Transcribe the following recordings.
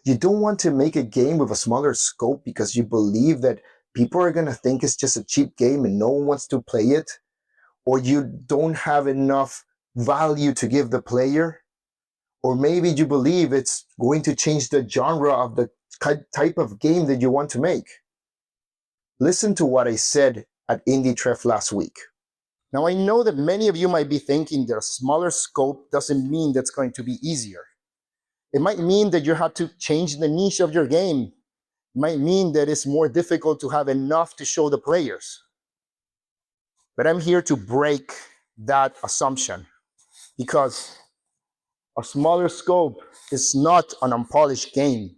You don't want to make a game with a smaller scope because you believe that people are going to think it's just a cheap game and no one wants to play it, or you don't have enough value to give the player, or maybe you believe it's going to change the genre of the type of game that you want to make. Listen to what I said at IndieTref last week. Now, I know that many of you might be thinking that a smaller scope doesn't mean that's going to be easier. It might mean that you have to change the niche of your game. It might mean that it's more difficult to have enough to show the players. But I'm here to break that assumption, because a smaller scope is not an unpolished game.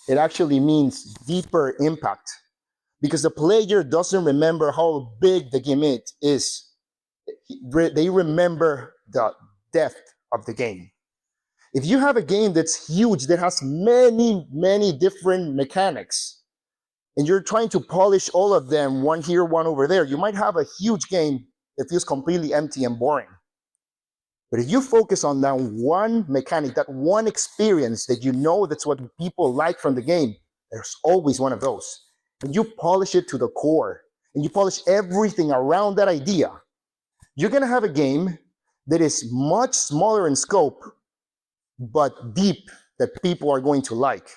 It actually means deeper impact, because the player doesn't remember how big the game is. They remember the depth of the game. If you have a game that's huge, that has many different mechanics, and you're trying to polish all of them, one here, one over there, you might have a huge game that feels completely empty and boring. But if you focus on that one mechanic, that one experience that you know that's what people like from the game, there's always one of those. And you polish it to the core, and you polish everything around that idea, you're going to have a game that is much smaller in scope, but deep, that people are going to like.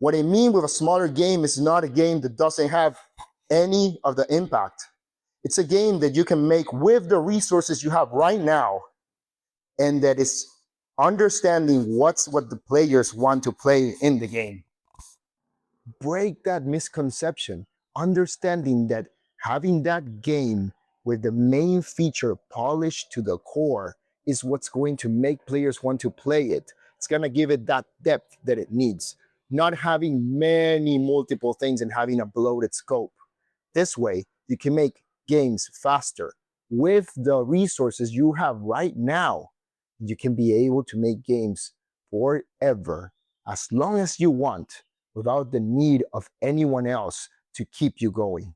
What I mean with a smaller game is not a game that doesn't have any of the impact. It's a game that you can make with the resources you have right now, and that is understanding what the players want to play in the game. Break that misconception, understanding that having that game with the main feature polished to the core is what's going to make players want to play it. It's going to give it that depth that it needs, not having many multiple things and having a bloated scope. This way, you can make games faster with the resources you have right now. You can be able to make games forever, as long as you want, without the need of anyone else to keep you going.